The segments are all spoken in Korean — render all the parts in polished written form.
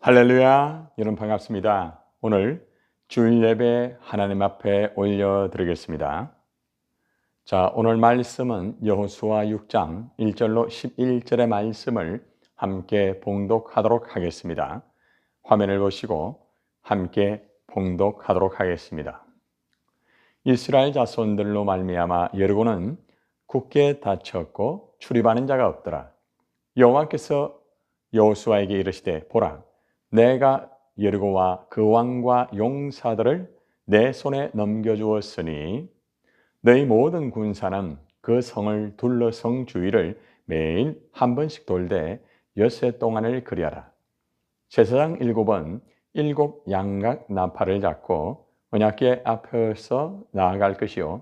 할렐루야, 여러분 반갑습니다. 오늘 주일 예배 하나님 앞에 올려드리겠습니다. 자, 오늘 말씀은 여호수아 6장 1절로 11절의 말씀을 함께 봉독하도록 하겠습니다. 화면을 보시고 함께 봉독하도록 하겠습니다. 이스라엘 자손들로 말미암아 여리고는 굳게 닫혔고 출입하는 자가 없더라. 여호와께서 여호수아에게 이르시되 보라, 내가 여리고와 그 왕과 용사들을 내 손에 넘겨주었으니 너희 모든 군사는 그 성을 둘러 성 주위를 매일 한 번씩 돌되 엿새 동안을 그리하라. 제사장 7은 7양각 나팔을 잡고 언약궤 앞에서 나아갈 것이요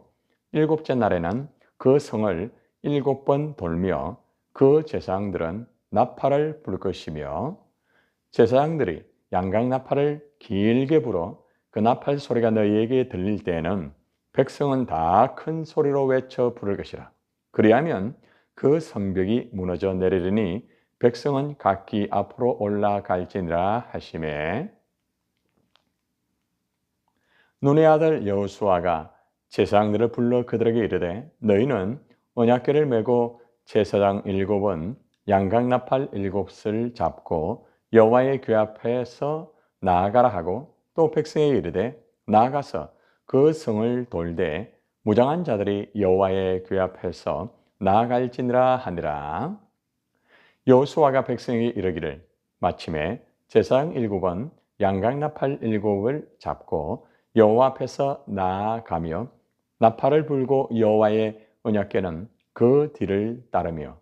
7째 날에는 그 성을 7번 돌며 그 제사장들은 나팔을 불 것이며 제사장들이 양각 나팔을 길게 불어 그 나팔 소리가 너희에게 들릴 때에는 백성은 다 큰 소리로 외쳐 부를 것이라. 그리하면 그 성벽이 무너져 내리리니 백성은 각기 앞으로 올라갈지니라 하시매, 눈의 아들 여호수아가 제사장들을 불러 그들에게 이르되 너희는 언약궤를 메고 제사장 7은 양각 나팔 7을 잡고 여호와의 궤 앞에서 나아가라 하고 또 백성에게 이르되 나아가서 그 성을 돌되 무장한 자들이 여호와의 궤 앞에서 나아갈지니라 하니라. 여호수아가 백성에게 이르기를 마침에 제사장 7은 양각 나팔 7을 잡고 여호와 앞에서 나아가며 나팔을 불고 여호와의 언약궤는 그 뒤를 따르며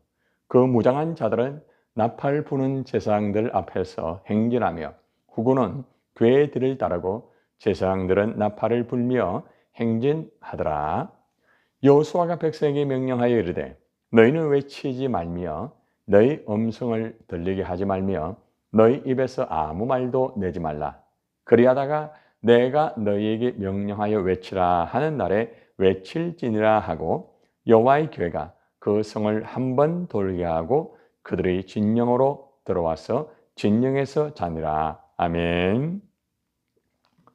그 무장한 자들은 나팔 부는 제사장들 앞에서 행진하며 후군은 궤의 뒤를 따르고 제사장들은 나팔을 불며 행진하더라. 여호수아가 백성에게 명령하여 이르되 너희는 외치지 말며 너희 음성을 들리게 하지 말며 너희 입에서 아무 말도 내지 말라. 그리하다가 내가 너희에게 명령하여 외치라 하는 날에 외칠지니라 하고 여호와의 궤가 그 성을 한 번 돌게 하고 그들의 진영으로 들어와서 진영에서 자니라. 아멘.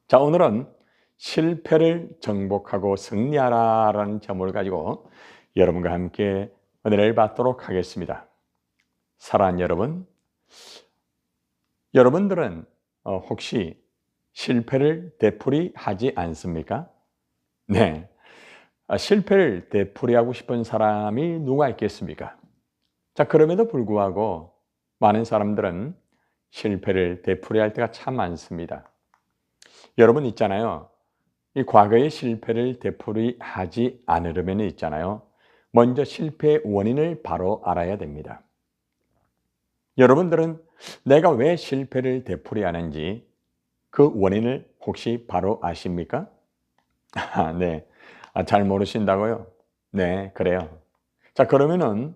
자, 오늘은 실패를 정복하고 승리하라라는 제목을 가지고 여러분과 함께 은혜를 받도록 하겠습니다. 사랑하는 여러분, 여러분들은 혹시 실패를 되풀이하지 않습니까? 네, 실패를 되풀이하고 싶은 사람이 누가 있겠습니까? 자, 그럼에도 불구하고 많은 사람들은 실패를 되풀이할 때가 참 많습니다. 여러분 있잖아요. 이 과거의 실패를 되풀이하지 않으려면 있잖아요. 먼저 실패의 원인을 바로 알아야 됩니다. 여러분들은 내가 왜 실패를 되풀이하는지 그 원인을 혹시 바로 아십니까? 네. 잘 모르신다고요? 네, 그래요. 자, 그러면은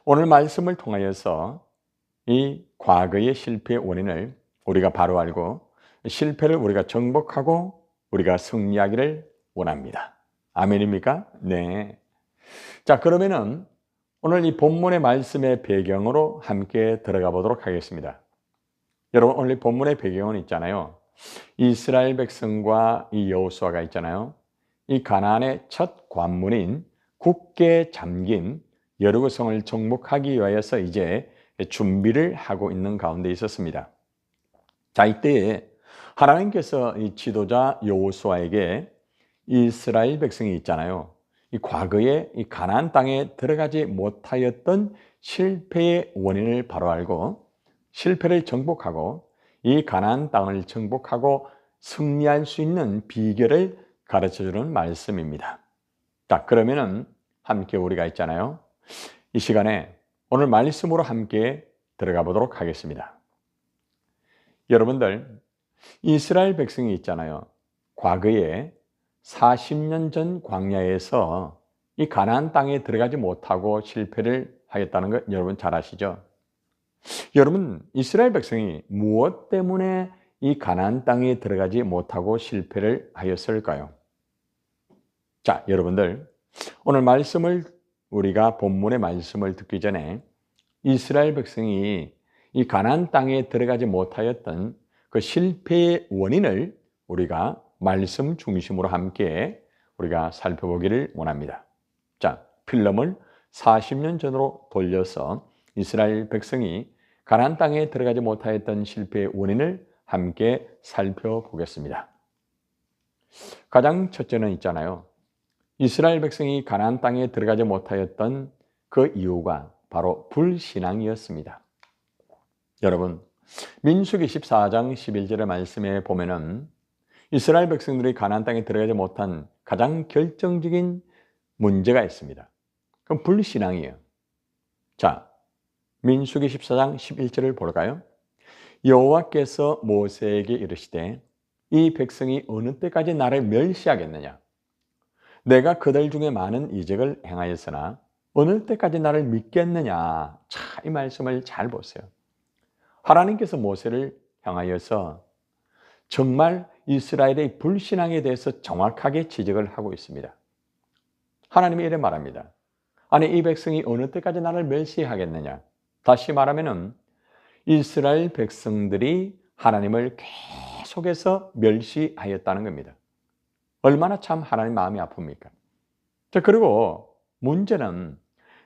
오늘 말씀을 통하여서 이 과거의 실패의 원인을 우리가 바로 알고 실패를 우리가 정복하고 우리가 승리하기를 원합니다. 아멘입니까? 네. 자, 그러면은 오늘 이 본문의 말씀의 배경으로 함께 들어가 보도록 하겠습니다. 여러분, 오늘 이 본문의 배경은 있잖아요. 이스라엘 백성과 이 여호수아가 있잖아요. 이 가나안의 첫 관문인 굳게 잠긴 여리고성을 정복하기 위하여서 이제 준비를 하고 있는 가운데 있었습니다. 자, 이때에 하나님께서 이 지도자 여호수아에게 이스라엘 백성이 있잖아요. 이 과거에 이 가나안 땅에 들어가지 못하였던 실패의 원인을 바로 알고 실패를 정복하고 이 가나안 땅을 정복하고 승리할 수 있는 비결을 가르쳐주는 말씀입니다. 자, 그러면은 함께 우리가 있잖아요. 이 시간에 오늘 말씀으로 함께 들어가 보도록 하겠습니다. 여러분들, 이스라엘 백성이 있잖아요. 과거에 40년 전 광야에서 이 가나안 땅에 들어가지 못하고 실패를 하였다는 것 여러분 잘 아시죠? 여러분, 이스라엘 백성이 무엇 때문에 이 가나안 땅에 들어가지 못하고 실패를 하였을까요? 자, 여러분들, 오늘 말씀을 우리가 본문의 말씀을 듣기 전에 이스라엘 백성이 이 가나안 땅에 들어가지 못하였던 그 실패의 원인을 우리가 말씀 중심으로 함께 우리가 살펴보기를 원합니다. 자, 필름을 40년 전으로 돌려서 이스라엘 백성이 가나안 땅에 들어가지 못하였던 실패의 원인을 함께 살펴보겠습니다. 가장 첫째는 있잖아요. 이스라엘 백성이 가나안 땅에 들어가지 못하였던 그 이유가 바로 불신앙이었습니다. 여러분, 민수기 14장 11절의 말씀에 보면은 이스라엘 백성들이 가나안 땅에 들어가지 못한 가장 결정적인 문제가 있습니다. 그럼 불신앙이에요. 자, 민수기 14장 11절을 볼까요? 여호와께서 모세에게 이르시되 이 백성이 어느 때까지 나를 멸시하겠느냐? 내가 그들 중에 많은 이적을 행하였으나 어느 때까지 나를 믿겠느냐? 자, 이 말씀을 잘 보세요. 하나님께서 모세를 향하여서 정말 이스라엘의 불신앙에 대해서 정확하게 지적을 하고 있습니다. 하나님이 이래 말합니다. 아니, 이 백성이 어느 때까지 나를 멸시하겠느냐? 다시 말하면은 이스라엘 백성들이 하나님을 계속해서 멸시하였다는 겁니다. 얼마나 참 하나님 마음이 아픕니까? 자, 그리고 문제는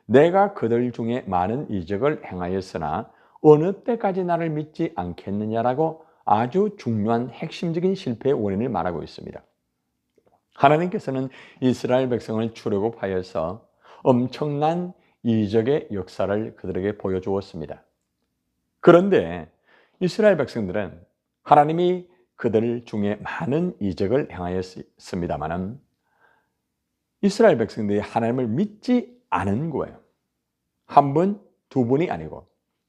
내가 그들 중에 많은 이적을 행하였으나 어느 때까지 나를 믿지 않겠느냐라고 아주 중요한 핵심적인 실패의 원인을 말하고 있습니다. 하나님께서는 이스라엘 백성을 출애굽하여서 엄청난 이적의 역사를 그들에게 보여주었습니다. 그런데 이스라엘 백성들은 하나님이 그들 중에 많은 이적을 행하였습니다마는 이스라엘 백성들이 하나님을 믿지 않은 거예요. 한 번, 두 번이 아니고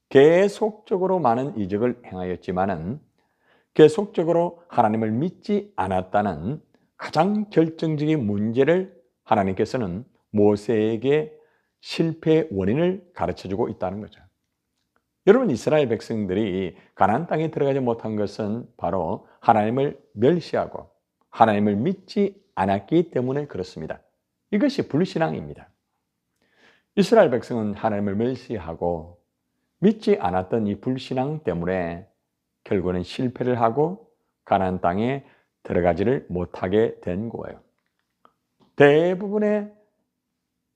계속적으로 많은 이적을 행하였지만은 계속적으로 하나님을 믿지 않았다는 가장 결정적인 문제를 하나님께서는 모세에게 실패의 원인을 가르쳐주고 있다는 거죠. 여러분, 이스라엘 백성들이 가나안 땅에 들어가지 못한 것은 바로 하나님을 멸시하고 하나님을 믿지 않았기 때문에 그렇습니다. 이것이 불신앙입니다. 이스라엘 백성은 하나님을 멸시하고 믿지 않았던 이 불신앙 때문에 결국은 실패를 하고 가나안 땅에 들어가지를 못하게 된 거예요. 대부분의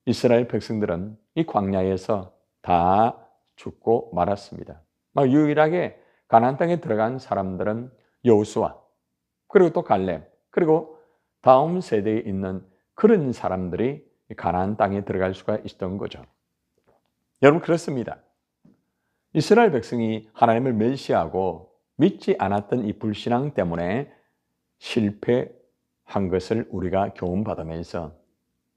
이스라엘 백성들은 이 광야에서 다 죽고 말았습니다. 유일하게 가나안 땅에 들어간 사람들은 여호수아, 그리고 또 갈렙, 그리고 다음 세대에 있는 그런 사람들이 가나안 땅에 들어갈 수가 있었던 거죠. 여러분, 그렇습니다. 이스라엘 백성이 하나님을 멸시하고 믿지 않았던 이 불신앙 때문에 실패한 것을 우리가 교훈받으면서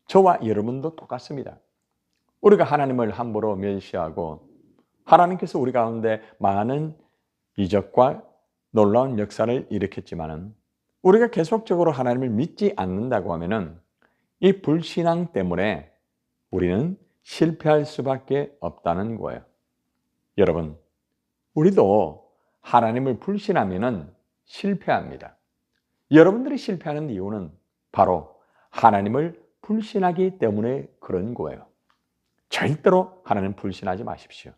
저와 여러분도 똑같습니다. 우리가 하나님을 함부로 멸시하고 하나님께서 우리 가운데 많은 이적과 놀라운 역사를 일으켰지만은 우리가 계속적으로 하나님을 믿지 않는다고 하면은 이 불신앙 때문에 우리는 실패할 수밖에 없다는 거예요. 여러분, 우리도 하나님을 불신하면은 실패합니다. 여러분들이 실패하는 이유는 바로 하나님을 불신하기 때문에 그런 거예요. 절대로 하나님 불신하지 마십시오.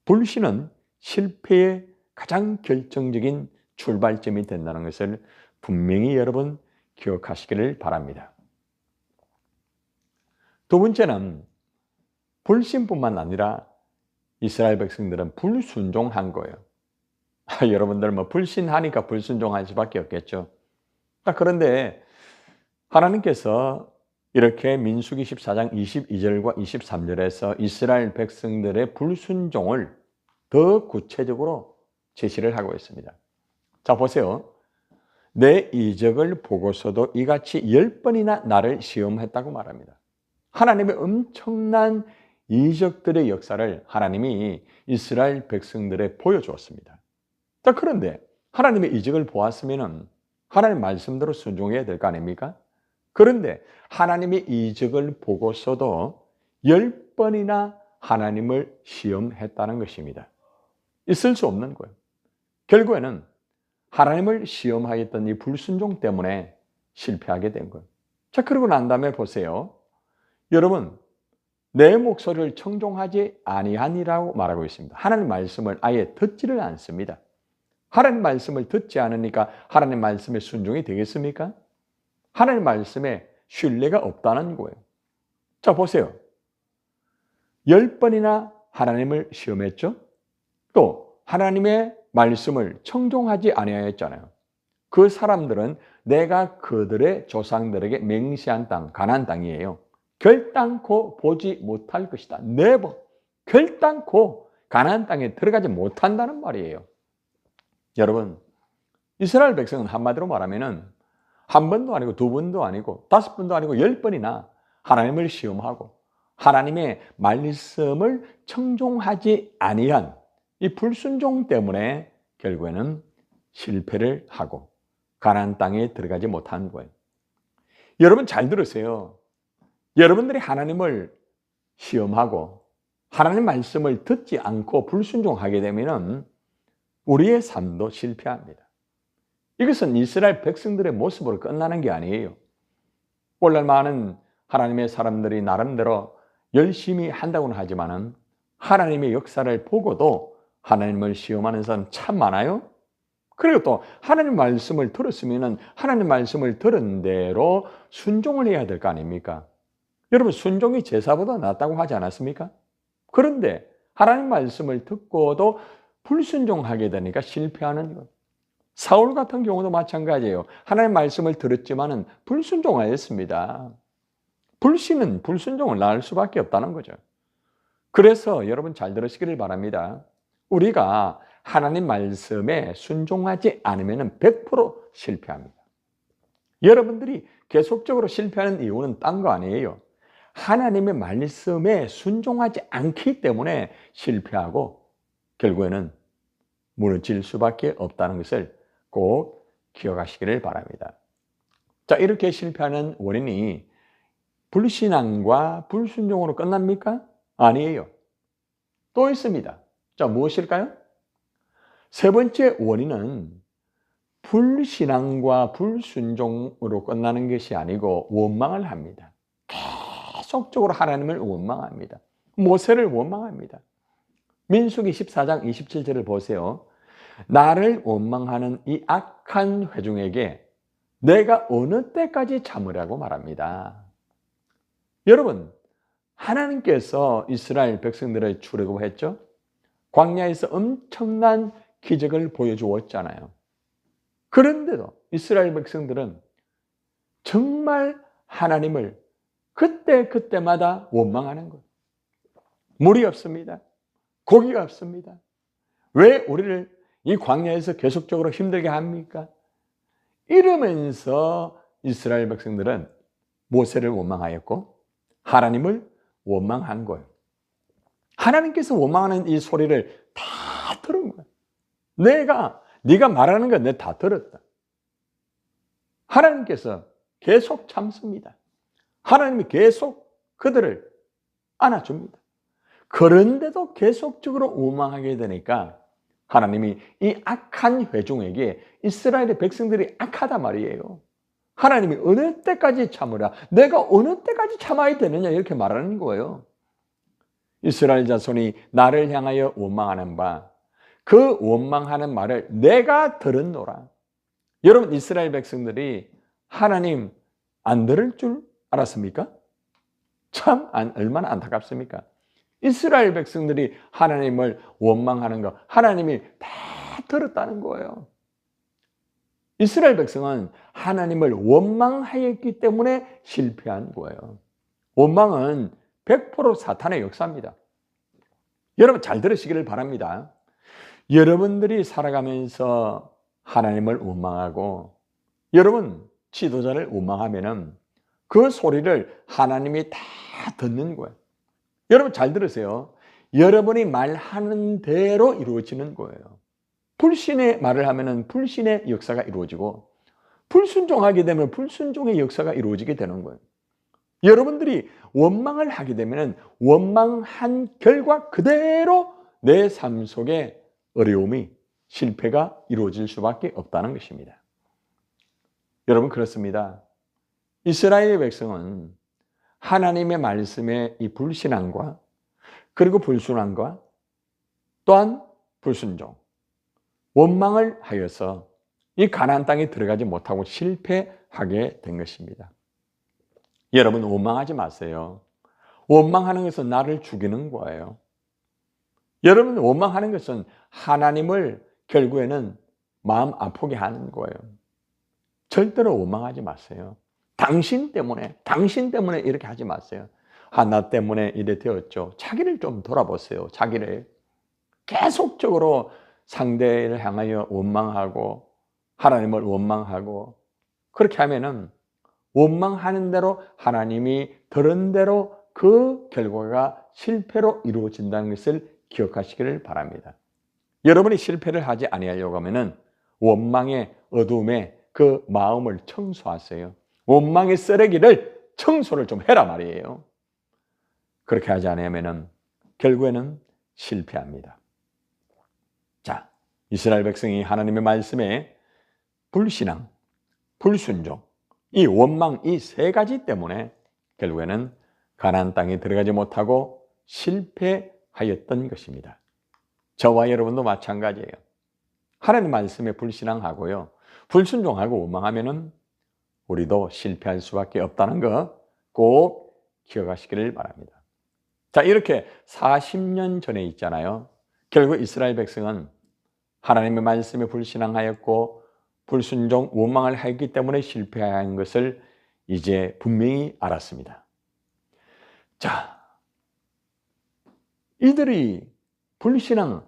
불신은 실패의 가장 결정적인 출발점이 된다는 것을 분명히 여러분 기억하시기를 바랍니다. 두 번째는 불신뿐만 아니라 이스라엘 백성들은 불순종한 거예요. 여러분들 불신하니까 불순종할 수밖에 없겠죠. 그런데 하나님께서 이렇게 민수기 14장 22절과 23절에서 이스라엘 백성들의 불순종을 더 구체적으로 제시를 하고 있습니다. 자, 보세요. 내 이적을 보고서도 이같이 10번이나 나를 시험했다고 말합니다. 하나님의 엄청난 이적들의 역사를 하나님이 이스라엘 백성들에 보여주었습니다. 자, 그런데 하나님의 이적을 보았으면 하나님 말씀대로 순종해야 될 거 아닙니까? 그런데 하나님의 이적을 보고서도 10번이나 하나님을 시험했다는 것입니다. 있을 수 없는 거예요. 결국에는 하나님을 시험하였던 이 불순종 때문에 실패하게 된 거예요. 자, 그러고 난 다음에 보세요. 여러분, 내 목소리를 청종하지 아니하니라고 말하고 있습니다. 하나님 말씀을 아예 듣지를 않습니다. 하나님 말씀을 듣지 않으니까 하나님 말씀에 순종이 되겠습니까? 하나님 말씀에 신뢰가 없다는 거예요. 자, 보세요. 10번이나 하나님을 시험했죠? 또 하나님의 말씀을 청종하지 아니하였잖아요. 그 사람들은 내가 그들의 조상들에게 맹세한 땅, 가나안 땅이에요. 결단코 보지 못할 것이다. 네버. 결단코 가나안 땅에 들어가지 못한다는 말이에요. 여러분, 이스라엘 백성은 한마디로 말하면은 한 번도 아니고 두 번도 아니고 5번도 아니고 10번이나 하나님을 시험하고 하나님의 말씀을 청종하지 아니한 이 불순종 때문에 결국에는 실패를 하고 가나안 땅에 들어가지 못한 거예요. 여러분 잘 들으세요. 여러분들이 하나님을 시험하고 하나님 말씀을 듣지 않고 불순종하게 되면 우리의 삶도 실패합니다. 이것은 이스라엘 백성들의 모습으로 끝나는 게 아니에요. 오늘날 많은 하나님의 사람들이 나름대로 열심히 한다고는 하지만 하나님의 역사를 보고도 하나님을 시험하는 사람 참 많아요. 그리고 또 하나님 말씀을 들었으면 하나님 말씀을 들은 대로 순종을 해야 될 거 아닙니까? 여러분 순종이 제사보다 낫다고 하지 않았습니까? 그런데 하나님 말씀을 듣고도 불순종하게 되니까 실패하는 것. 사울 같은 경우도 마찬가지예요. 하나님 말씀을 들었지만은 불순종하였습니다. 불신은 불순종을 낳을 수밖에 없다는 거죠. 그래서 여러분 잘 들으시기를 바랍니다. 우리가 하나님 말씀에 순종하지 않으면 100% 실패합니다. 여러분들이 계속적으로 실패하는 이유는 딴 거 아니에요. 하나님의 말씀에 순종하지 않기 때문에 실패하고 결국에는 무너질 수밖에 없다는 것을 꼭 기억하시기를 바랍니다. 자, 이렇게 실패하는 원인이 불신앙과 불순종으로 끝납니까? 아니에요. 또 있습니다. 자, 무엇일까요? 세 번째 원인은 불신앙과 불순종으로 끝나는 것이 아니고 원망을 합니다. 계속적으로 하나님을 원망합니다. 모세를 원망합니다. 민수기 14장 27절을 보세요. 나를 원망하는 이 악한 회중에게 내가 어느 때까지 참으라고 말합니다. 여러분, 하나님께서 이스라엘 백성들을 출애굽했죠. 광야에서 엄청난 기적을 보여주었잖아요. 그런데도 이스라엘 백성들은 정말 하나님을 그때마다 원망하는 거예요. 물이 없습니다. 고기가 없습니다. 왜 우리를 이 광야에서 계속적으로 힘들게 합니까? 이러면서 이스라엘 백성들은 모세를 원망하였고 하나님을 원망한 거예요. 하나님께서 원망하는 이 소리를 다 들은 거예요. 네가 말하는 거 내가 다 들었다. 하나님께서 계속 참습니다. 하나님이 계속 그들을 안아줍니다. 그런데도 계속적으로 원망하게 되니까 하나님이 이 악한 회중에게 이스라엘의 백성들이 악하단 말이에요. 하나님이 어느 때까지 참으라? 내가 어느 때까지 참아야 되느냐? 이렇게 말하는 거예요. 이스라엘 자손이 나를 향하여 원망하는 바, 그 원망하는 말을 내가 들었노라. 여러분, 이스라엘 백성들이 하나님 안 들을 줄 알았습니까? 참 얼마나 안타깝습니까? 이스라엘 백성들이 하나님을 원망하는 거 하나님이 다 들었다는 거예요. 이스라엘 백성은 하나님을 원망하였기 때문에 실패한 거예요. 원망은 100% 사탄의 역사입니다. 여러분 잘 들으시기를 바랍니다. 여러분들이 살아가면서 하나님을 원망하고 여러분 지도자를 원망하면은 그 소리를 하나님이 다 듣는 거예요. 여러분 잘 들으세요. 여러분이 말하는 대로 이루어지는 거예요. 불신의 말을 하면은 불신의 역사가 이루어지고 불순종하게 되면 불순종의 역사가 이루어지게 되는 거예요. 여러분들이 원망을 하게 되면 원망한 결과 그대로 내 삶 속에 어려움이 실패가 이루어질 수밖에 없다는 것입니다. 여러분 그렇습니다. 이스라엘의 백성은 하나님의 말씀에 이 불신앙과 그리고 불순항과 또한 불순종, 원망을 하여서 이 가나안 땅에 들어가지 못하고 실패하게 된 것입니다. 여러분 원망하지 마세요. 원망하는 것은 나를 죽이는 거예요. 여러분 원망하는 것은 하나님을 결국에는 마음 아프게 하는 거예요. 절대로 원망하지 마세요. 당신 때문에 이렇게 하지 마세요. 나 때문에 이래 되었죠. 자기를 좀 돌아보세요. 자기를 계속적으로 상대를 향하여 원망하고 하나님을 원망하고 그렇게 하면은 원망하는 대로 하나님이 들은 대로 그 결과가 실패로 이루어진다는 것을 기억하시기를 바랍니다. 여러분이 실패를 하지 아니하려고 하면은 원망의 어둠에 그 마음을 청소하세요. 원망의 쓰레기를 청소를 좀 해라 말이에요. 그렇게 하지 않으면은 결국에는 실패합니다. 자, 이스라엘 백성이 하나님의 말씀에 불신앙, 불순종, 이 원망 이 세 가지 때문에 결국에는 가나안 땅에 들어가지 못하고 실패하였던 것입니다. 저와 여러분도 마찬가지예요. 하나님 말씀에 불신앙하고요, 불순종하고 원망하면은 우리도 실패할 수밖에 없다는 거 꼭 기억하시기를 바랍니다. 자, 이렇게 40년 전에 있잖아요. 결국 이스라엘 백성은 하나님의 말씀에 불신앙하였고 불순종, 원망을 했기 때문에 실패한 것을 이제 분명히 알았습니다. 자, 이들이 불신앙,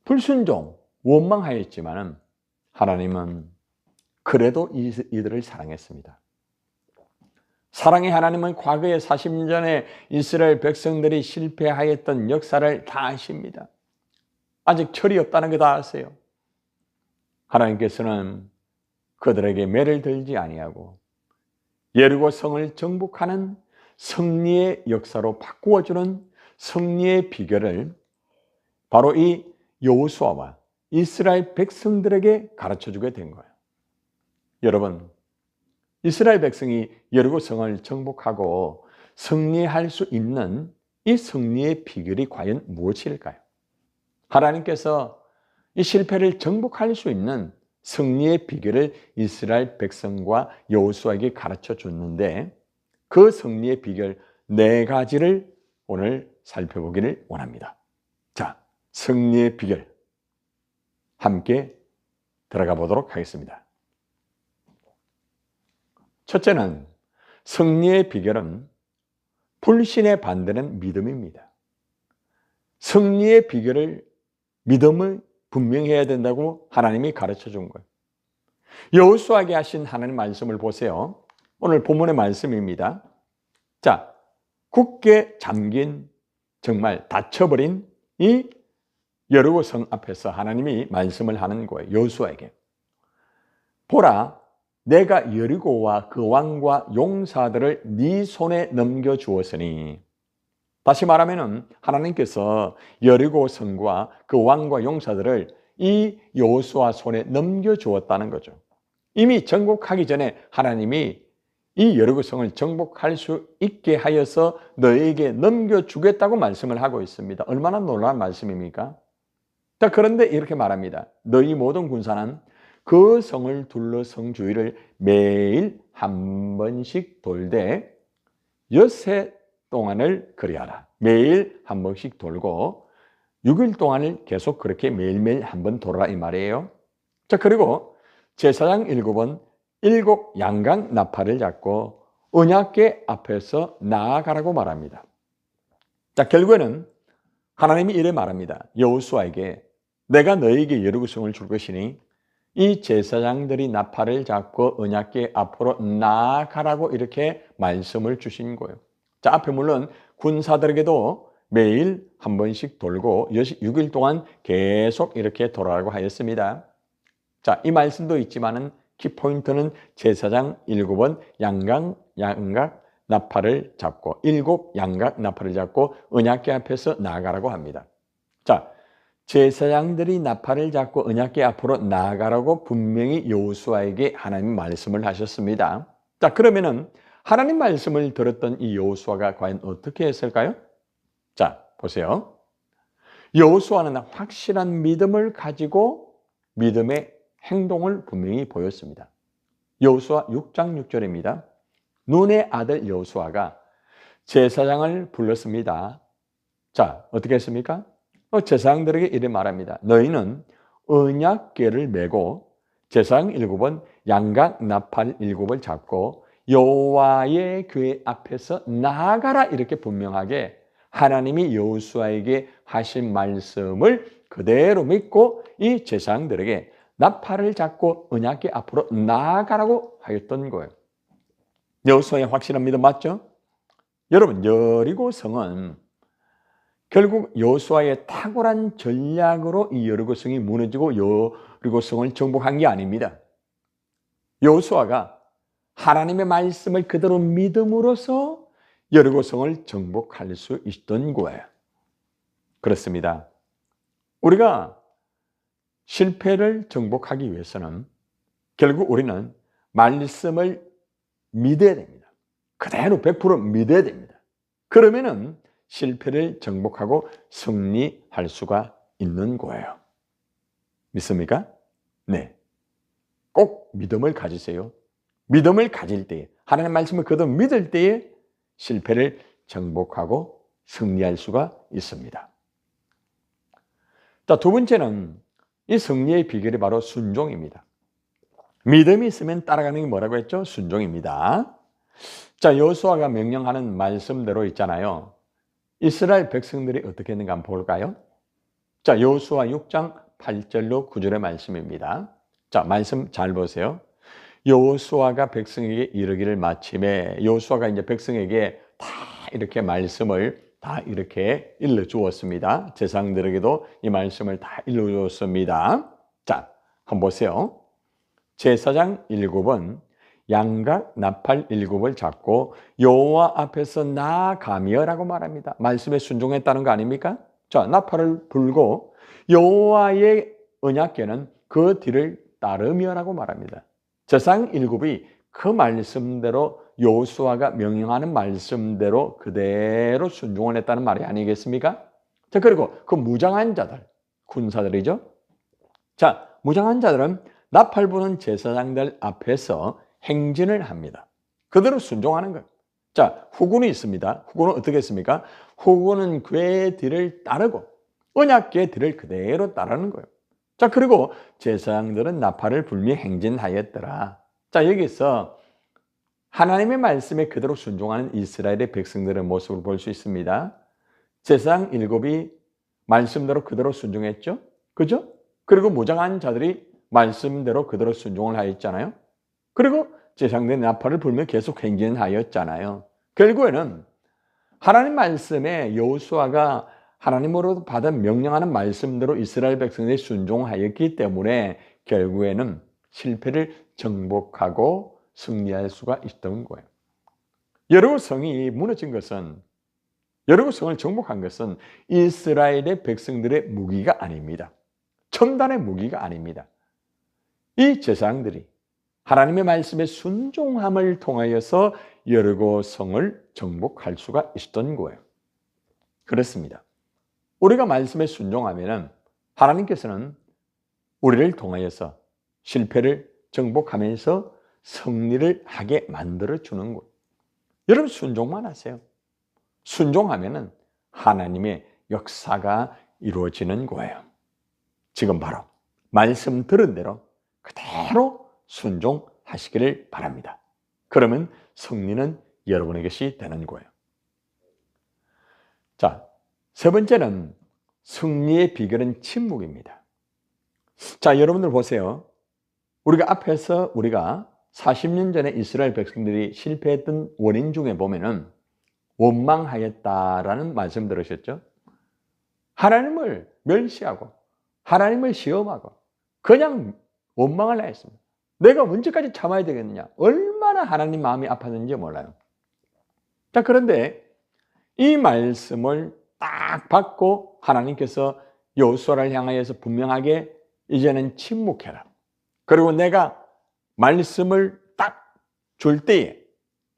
불순종, 원망하였지만 하나님은 그래도 이들을 사랑했습니다. 사랑의 하나님은 과거에 40년 전에 이스라엘 백성들이 실패하였던 역사를 다 아십니다. 아직 철이 없다는 거 다 아세요. 하나님께서는 그들에게 매를 들지 아니하고 여리고 성을 정복하는 승리의 역사로 바꾸어주는 승리의 비결을 바로 이 여호수아와 이스라엘 백성들에게 가르쳐주게 된 거예요. 여러분, 이스라엘 백성이 여리고 성을 정복하고 승리할 수 있는 이 승리의 비결이 과연 무엇일까요? 하나님께서 이 실패를 정복할 수 있는 승리의 비결을 이스라엘 백성과 여호수아에게 가르쳐 줬는데 그 승리의 비결 4가지를 오늘 살펴보기를 원합니다. 자, 승리의 비결 함께 들어가 보도록 하겠습니다. 첫째는 승리의 비결은 불신의 반대는 믿음입니다. 승리의 비결을 믿음을 분명히 해야 된다고 하나님이 가르쳐 준 거예요. 여호수아에게 하신 하나님 말씀을 보세요. 오늘 본문의 말씀입니다. 자, 굳게 잠긴 정말 닫혀버린 이 여리고 성 앞에서 하나님이 말씀을 하는 거예요. 여호수아에게. 보라, 내가 여리고와 그 왕과 용사들을 네 손에 넘겨주었으니, 다시 말하면 하나님께서 여리고 성과 그 왕과 용사들을 이 여호수아 손에 넘겨주었다는 거죠. 이미 정복하기 전에 하나님이 이 여리고 성을 정복할 수 있게 하여서 너에게 넘겨주겠다고 말씀을 하고 있습니다. 얼마나 놀라운 말씀입니까? 자, 그런데 이렇게 말합니다. 너희 모든 군사는 그 성을 둘러 성 주위를 매일 한 번씩 돌되 엿새 동안을 그리하라. 매일 한 번씩 돌고 6일 동안을 계속 그렇게 매일매일 한 번 돌아라 이 말이에요. 자, 그리고 제사장 7은 7 양각 나팔을 잡고 언약궤 앞에서 나아가라고 말합니다. 자, 결국에는 하나님이 이래 말합니다. 여호수아에게 내가 너에게 여리고성을 줄 것이니 이 제사장들이 나팔을 잡고 언약궤 앞으로 나아가라고 이렇게 말씀을 주신 거예요. 자, 앞에 물론 군사들에게도 매일 한 번씩 돌고 6일 동안 계속 이렇게 돌아가라고 하였습니다. 자, 이 말씀도 있지만은 키포인트는 제사장 7은 양각 나팔을 잡고 7 양각 나팔을 잡고 언약궤 앞에서 나아가라고 합니다. 자, 제사장들이 나팔을 잡고 언약궤 앞으로 나아가라고 분명히 여호수아에게 하나님 말씀을 하셨습니다. 자, 그러면은 하나님 말씀을 들었던 이 여호수아가 과연 어떻게 했을까요? 자, 보세요. 여호수아는 확실한 믿음을 가지고 믿음의 행동을 분명히 보였습니다. 여호수아 6장 6절입니다. 눈의 아들 여호수아가 제사장을 불렀습니다. 자, 어떻게 했습니까? 제사장들에게 이래 말합니다. 너희는 언약궤를 메고 제사장 7은 양각 나팔 7을 잡고 여호와의 궤 앞에서 나아가라, 이렇게 분명하게 하나님이 여호수아에게 하신 말씀을 그대로 믿고 이 제사장들에게 나팔을 잡고 언약궤 앞으로 나아가라고 하였던 거예요. 여호수아의 확실한 믿음 맞죠? 여러분, 여리고성은 결국 여호수아의 탁월한 전략으로 이 여리고성이 무너지고 여리고성을 정복한 게 아닙니다. 여호수아가 하나님의 말씀을 그대로 믿음으로써 여리고성을 정복할 수 있던 거예요. 그렇습니다. 우리가 실패를 정복하기 위해서는 결국 우리는 말씀을 믿어야 됩니다. 그대로 100% 믿어야 됩니다. 그러면은 실패를 정복하고 승리할 수가 있는 거예요. 믿습니까? 네. 꼭 믿음을 가지세요. 믿음을 가질 때에, 하나님의 말씀을 그대로 믿을 때에 실패를 정복하고 승리할 수가 있습니다. 자, 두 번째는 이 승리의 비결이 바로 순종입니다. 믿음이 있으면 따라가는 게 뭐라고 했죠? 순종입니다. 자, 여호수아가 명령하는 말씀대로 있잖아요. 이스라엘 백성들이 어떻게 했는가 한번 볼까요? 자, 여호수아 6장 8절로 9절의 말씀입니다. 자, 말씀 잘 보세요. 여호수아가 백성에게 이르기를 마침에, 여호수아가 이제 백성에게 다 이렇게 말씀을 다 이렇게 일러주었습니다. 제사장들에게도 이 말씀을 다 일러주었습니다. 자, 한번 보세요. 제사장 7은 양각 나팔 7을 잡고 여호와 앞에서 나아가며라고 말합니다. 말씀에 순종했다는 거 아닙니까? 자, 나팔을 불고 여호와의 언약궤는 그 뒤를 따르며라고 말합니다. 제사장 7이 그 말씀대로 여호수아가 명령하는 말씀대로 그대로 순종을 했다는 말이 아니겠습니까? 자, 그리고 그 무장한 자들, 군사들이죠. 자, 무장한 자들은 나팔 부는 제사장들 앞에서 행진을 합니다. 그대로 순종하는 거예요. 자, 후군이 있습니다. 후군은 어떻게 했습니까? 후군은 궤 뒤를 따르고 언약궤 뒤를 그대로 따르는 거예요. 자, 그리고 제사장들은 나팔을 불며 행진하였더라. 자, 여기서 하나님의 말씀에 그대로 순종하는 이스라엘의 백성들의 모습을 볼 수 있습니다. 제사장 7이 말씀대로 그대로 순종했죠. 그죠? 그리고 무장한 자들이 말씀대로 그대로 순종을 하였잖아요. 그리고 제사장들이 나팔을 불며 계속 행진하였잖아요. 결국에는 하나님 말씀에 여호수아가 하나님으로부터 받은 명령하는 말씀대로 이스라엘 백성들이 순종하였기 때문에 결국에는 실패를 정복하고 승리할 수가 있던 거예요. 여리고성이 무너진 것은, 여리고성을 정복한 것은 이스라엘의 백성들의 무기가 아닙니다. 첨단의 무기가 아닙니다. 이 제사장들이 하나님의 말씀에 순종함을 통하여서 여리고성을 정복할 수가 있었던 거예요. 그렇습니다. 우리가 말씀에 순종하면 하나님께서는 우리를 통하여서 실패를 정복하면서 승리를 하게 만들어주는 거예요. 여러분, 순종만 하세요. 순종하면 하나님의 역사가 이루어지는 거예요. 지금 바로 말씀 들은 대로 그대로 순종하시기를 바랍니다. 그러면 승리는 여러분의 것이 되는 거예요. 자, 세 번째는 승리의 비결은 침묵입니다. 자, 여러분들 보세요. 우리가 앞에서 우리가 40년 전에 이스라엘 백성들이 실패했던 원인 중에 보면은 원망하였다라는 말씀 들으셨죠? 하나님을 멸시하고 하나님을 시험하고 그냥 원망을 했습니다. 내가 언제까지 참아야 되겠느냐? 얼마나 하나님 마음이 아팠는지 몰라요. 자, 그런데 이 말씀을 딱 받고 하나님께서 여호수아를 향하여서 분명하게 이제는 침묵해라. 그리고 내가 말씀을 딱 줄 때에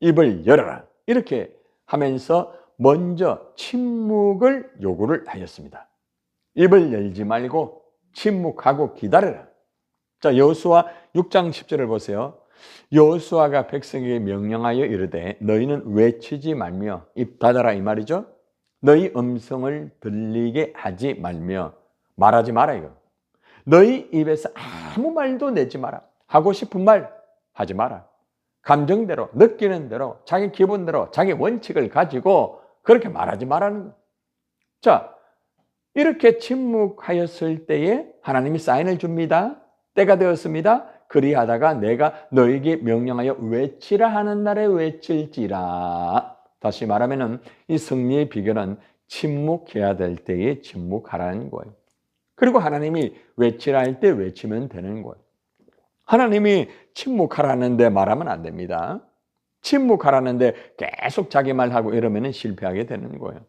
입을 열어라. 이렇게 하면서 먼저 침묵을 요구를 하였습니다. 입을 열지 말고 침묵하고 기다려라. 자, 여호수아 6장 10절을 보세요. 여호수아가 백성에게 명령하여 이르되 너희는 외치지 말며 입 닫아라 이 말이죠. 너희 음성을 들리게 하지 말며 말하지 마라 이거. 너희 입에서 아무 말도 내지 마라. 하고 싶은 말 하지 마라. 감정대로 느끼는 대로 자기 기분대로 자기 원칙을 가지고 그렇게 말하지 말라는 거예요. 자, 이렇게 침묵하였을 때에 하나님이 사인을 줍니다. 때가 되었습니다. 그리하다가 내가 너에게 명령하여 외치라 하는 날에 외칠지라. 다시 말하면 이 승리의 비결은 침묵해야 될 때에 침묵하라는 거예요. 그리고 하나님이 외치라 할 때 외치면 되는 거예요. 하나님이 침묵하라는데 말하면 안 됩니다. 침묵하라는데 계속 자기 말하고 이러면 실패하게 되는 거예요.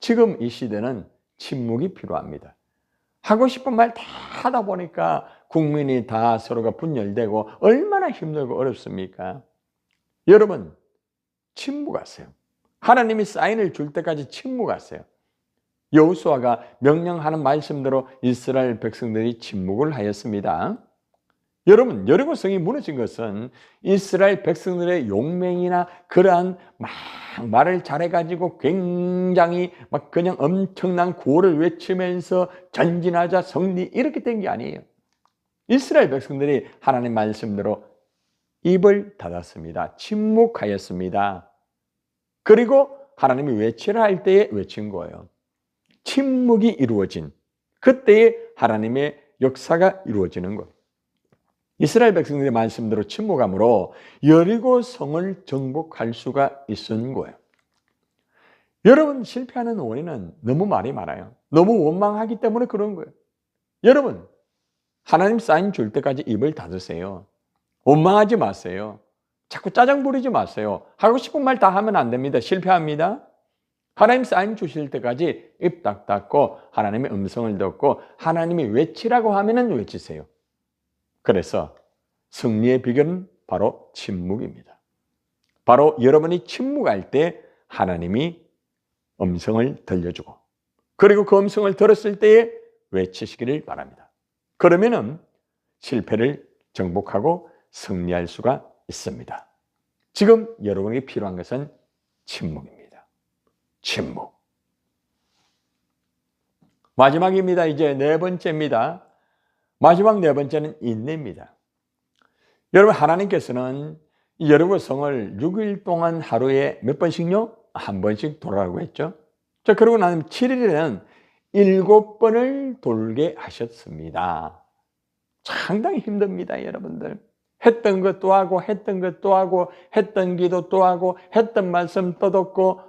지금 이 시대는 침묵이 필요합니다. 하고 싶은 말 다 하다 보니까 국민이 다 서로가 분열되고 얼마나 힘들고 어렵습니까? 여러분, 침묵하세요. 하나님이 사인을 줄 때까지 침묵하세요. 여호수아가 명령하는 말씀대로 이스라엘 백성들이 침묵을 하였습니다. 여러분, 여리고성이 무너진 것은 이스라엘 백성들의 용맹이나 그러한 막 말을 잘해가지고 굉장히 막 그냥 엄청난 구호를 외치면서 전진하자 승리 이렇게 된 게 아니에요. 이스라엘 백성들이 하나님 말씀대로 입을 닫았습니다. 침묵하였습니다. 그리고 하나님이 외치라 할 때에 외친 거예요. 침묵이 이루어진 그때에 하나님의 역사가 이루어지는 거예요. 이스라엘 백성들의 말씀대로 침묵함으로 여리고 성을 정복할 수가 있었는 거예요. 여러분, 실패하는 원인은 너무 말이 많아요. 너무 원망하기 때문에 그런 거예요. 여러분, 하나님 사인 줄 때까지 입을 닫으세요. 원망하지 마세요. 자꾸 짜증 부리지 마세요. 하고 싶은 말 다 하면 안 됩니다. 실패합니다. 하나님 사인 주실 때까지 입 딱 닫고 하나님의 음성을 듣고 하나님이 외치라고 하면은 외치세요. 그래서 승리의 비결은 바로 침묵입니다. 바로 여러분이 침묵할 때 하나님이 음성을 들려주고 그리고 그 음성을 들었을 때에 외치시기를 바랍니다. 그러면은 실패를 정복하고 승리할 수가 있습니다. 지금 여러분에게 필요한 것은 침묵입니다. 침묵. 마지막입니다. 이제 네 번째입니다. 마지막 네 번째는 인내입니다. 여러분, 하나님께서는 여리고 성을 6일 동안 하루에 몇 번씩요? 한 번씩 돌아가고 했죠. 자, 그러고 나면 7일에는 7번을 돌게 하셨습니다. 상당히 힘듭니다, 여러분들. 했던 것도 하고 했던 것도 하고 했던 기도 또 하고 했던 말씀 또 듣고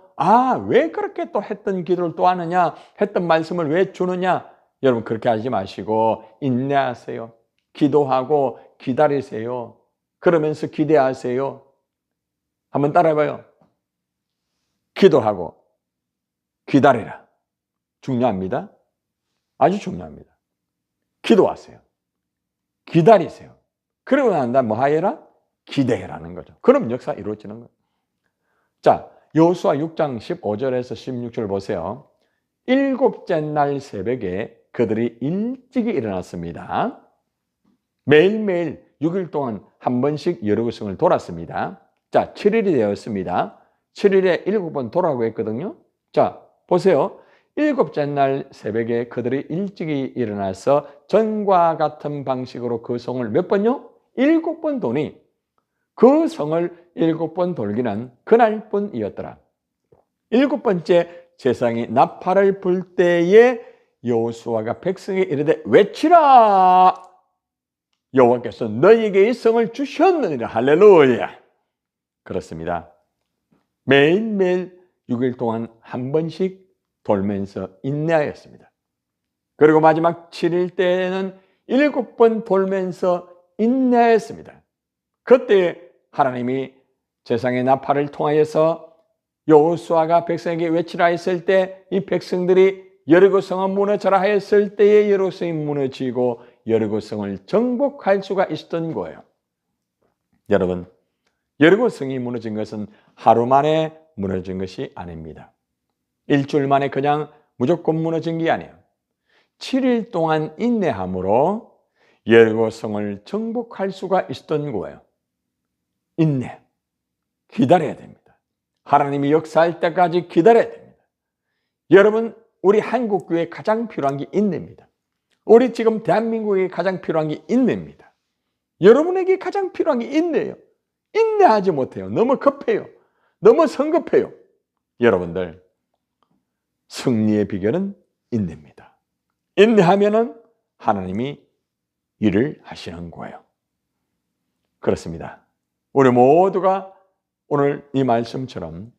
왜 그렇게 또 했던 기도를 또 하느냐? 했던 말씀을 왜 주느냐? 여러분, 그렇게 하지 마시고 인내하세요. 기도하고 기다리세요. 그러면서 기대하세요. 한번 따라해봐요. 기도하고 기다리라. 중요합니다. 아주 중요합니다. 기도하세요. 기다리세요. 그러고 난 다음 뭐 하여라? 기대해라는 거죠. 그럼 역사가 이루어지는 거예요. 자, 여호수아 6장 15절에서 16절 보세요. 일곱째 날 새벽에 그들이 일찍이 일어났습니다. 매일매일 6일 동안 한 번씩 여리고성을 돌았습니다. 자, 7일이 되었습니다. 7일에 7번 돌아가고 했거든요. 자, 보세요. 일곱째 날 새벽에 그들이 일찍이 일어나서 전과 같은 방식으로 그 성을 몇 번요? 7번 도니 그 성을 7번 돌기는 그날뿐이었더라. 7번째 세상이 나팔을 불 때에 여호수아가 백성에게 이르되 외치라. 여호와께서 너희에게 이 성을 주셨느니라. 할렐루야. 그렇습니다. 매일매일 6일 동안 한 번씩 돌면서 인내하였습니다. 그리고 마지막 7일 때에는 7번 돌면서 인내하였습니다. 그때 하나님이 세상의 나팔을 통하여서 여호수아가 백성에게 외치라 했을 때 이 백성들이 여리고성은 무너져라 하였을 때에 여리고성이 무너지고 여리고성을 정복할 수가 있었던 거예요. 여러분, 여리고 성이 무너진 것은 하루 만에 무너진 것이 아닙니다. 일주일 만에 그냥 무조건 무너진 게 아니에요. 7일 동안 인내함으로 여리고 성을 정복할 수가 있었던 거예요. 인내, 기다려야 됩니다. 하나님이 역사할 때까지 기다려야 됩니다. 여러분, 우리 한국교회에 가장 필요한 게 인내입니다. 우리 지금 대한민국에 가장 필요한 게 인내입니다. 여러분에게 가장 필요한 게 인내예요. 인내하지 못해요. 너무 급해요. 너무 성급해요. 여러분들, 승리의 비결은 인내입니다. 인내하면은 하나님이 일을 하시는 거예요. 그렇습니다. 우리 모두가 오늘 이 말씀처럼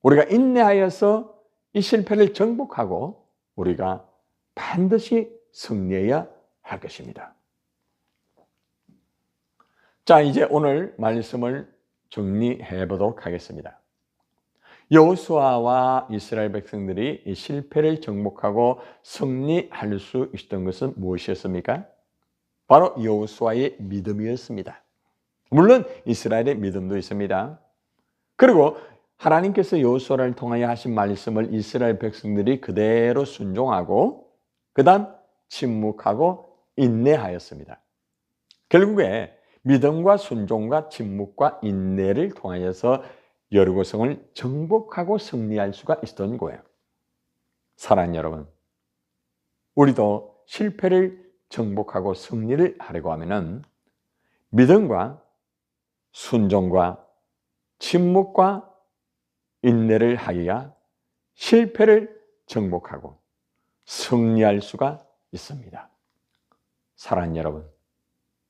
우리가 인내하여서 이 실패를 정복하고 우리가 반드시 승리해야 할 것입니다. 자, 이제 오늘 말씀을 정리해 보도록 하겠습니다. 여호수아와 이스라엘 백성들이 이 실패를 정복하고 승리할 수 있었던 것은 무엇이었습니까? 바로 여호수아의 믿음이었습니다. 물론 이스라엘의 믿음도 있습니다. 그리고 하나님께서 여호수아를 통하여 하신 말씀을 이스라엘 백성들이 그대로 순종하고 그 다음 침묵하고 인내하였습니다. 결국에 믿음과 순종과 침묵과 인내를 통하여서 여리고성을 정복하고 승리할 수가 있었던 거예요. 사랑하는 여러분, 우리도 실패를 정복하고 승리를 하려고 하면은 믿음과 순종과 침묵과 인내를 하기야 실패를 정복하고 승리할 수가 있습니다. 사랑하는 여러분,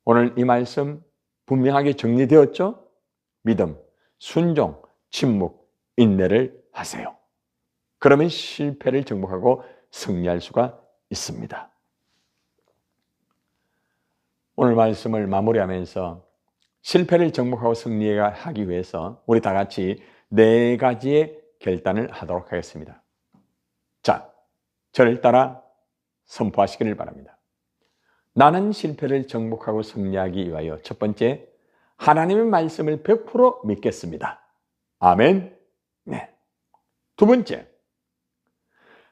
오늘 이 말씀 분명하게 정리되었죠? 믿음, 순종, 침묵, 인내를 하세요. 그러면 실패를 정복하고 승리할 수가 있습니다. 오늘 말씀을 마무리하면서 실패를 정복하고 승리하기 위해서 우리 다 같이 4가지의 결단을 하도록 하겠습니다. 자, 저를 따라 선포하시기를 바랍니다. 나는 실패를 정복하고 승리하기 위하여 첫 번째, 하나님의 말씀을 100% 믿겠습니다. 아멘. 네. 두 번째,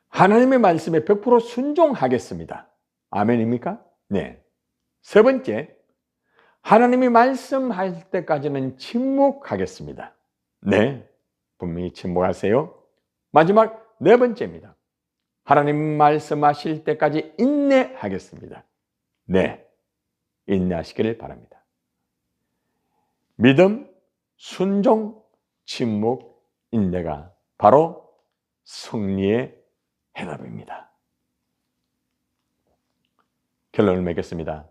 하나님의 말씀에 100% 순종하겠습니다. 아멘입니까? 네. 세 번째, 하나님이 말씀할 때까지는 침묵하겠습니다. 네, 분명히 침묵하세요. 마지막 4번째입니다. 하나님 말씀하실 때까지 인내하겠습니다. 네, 인내하시기를 바랍니다. 믿음, 순종, 침묵, 인내가 바로 승리의 해답입니다. 결론을 맺겠습니다.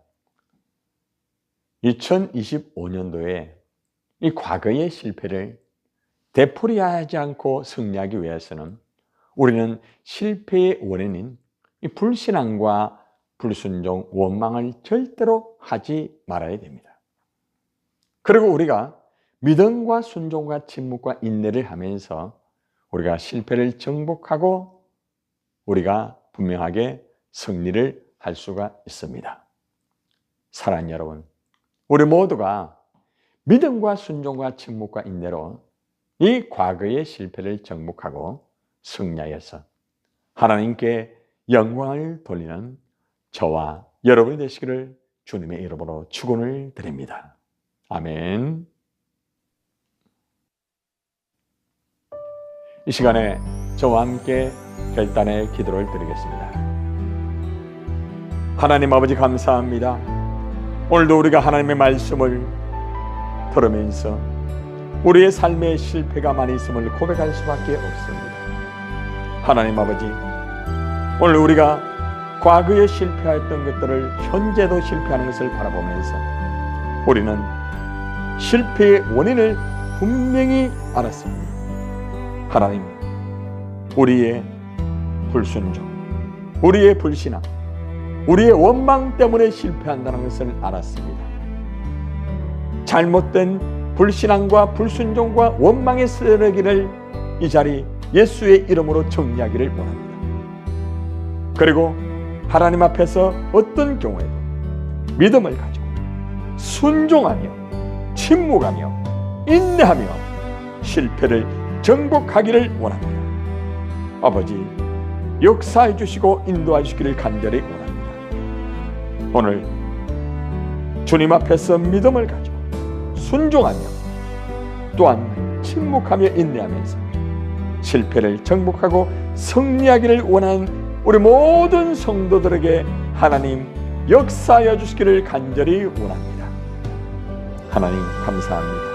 2025년도에 이 과거의 실패를 되풀이하지 않고 승리하기 위해서는 우리는 실패의 원인인 이 불신앙과 불순종, 원망을 절대로 하지 말아야 됩니다. 그리고 우리가 믿음과 순종과 침묵과 인내를 하면서 우리가 실패를 정복하고 우리가 분명하게 승리를 할 수가 있습니다. 사랑하는 여러분, 우리 모두가 믿음과 순종과 침묵과 인내로 이 과거의 실패를 정복하고 승리하여서 하나님께 영광을 돌리는 저와 여러분이 되시기를 주님의 이름으로 축원을 드립니다. 아멘. 이 시간에 저와 함께 결단의 기도를 드리겠습니다. 하나님 아버지 감사합니다. 오늘도 우리가 하나님의 말씀을 들으면서 우리의 삶에 실패가 많이 있음을 고백할 수밖에 없습니다. 하나님 아버지, 오늘 우리가 과거에 실패했던 것들을 현재도 실패하는 것을 바라보면서 우리는 실패의 원인을 분명히 알았습니다. 하나님, 우리의 불순종, 우리의 불신앙, 우리의 원망 때문에 실패한다는 것을 알았습니다. 잘못된 불신앙과 불순종과 원망의 쓰레기를 이 자리 예수의 이름으로 정리하기를 원합니다. 그리고 하나님 앞에서 어떤 경우에도 믿음을 가지고 순종하며 침묵하며 인내하며 실패를 정복하기를 원합니다. 아버지, 역사해 주시고 인도해 주시기를 간절히 원합니다. 오늘 주님 앞에서 믿음을 가지고 순종하며 또한 침묵하며 인내하면서 실패를 정복하고 승리하기를 원하는 우리 모든 성도들에게 하나님 역사하여 주시기를 간절히 원합니다. 하나님 감사합니다.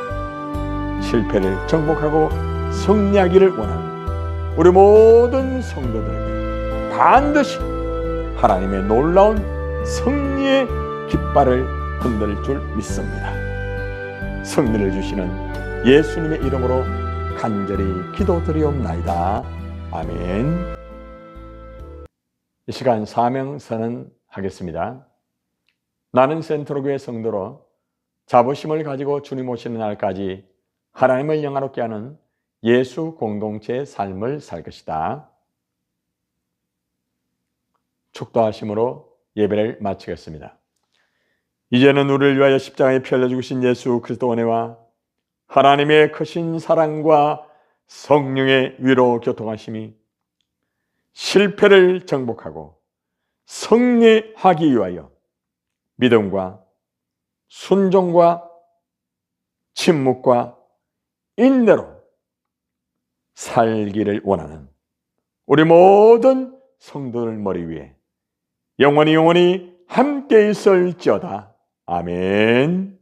실패를 정복하고 승리하기를 원하는 우리 모든 성도들에게 반드시 하나님의 놀라운 승리의 깃발을 흔들 줄 믿습니다. 승리를 주시는 예수님의 이름으로 간절히 기도드리옵나이다. 아멘. 이 시간 사명 선언하겠습니다. 나는 센트로교회 성도로 자부심을 가지고 주님 오시는 날까지 하나님을 영화롭게 하는 예수 공동체의 삶을 살 것이다. 축도하심으로 예배를 마치겠습니다. 이제는 우리를 위하여 십자가에 피 흘려 죽으신 예수 그리스도 은혜와 하나님의 크신 사랑과 성령의 위로 교통하심이 실패를 정복하고 승리하기 위하여 믿음과 순종과 침묵과 인내로 살기를 원하는 우리 모든 성도들 머리 위에 영원히 함께 있을지어다. 아멘.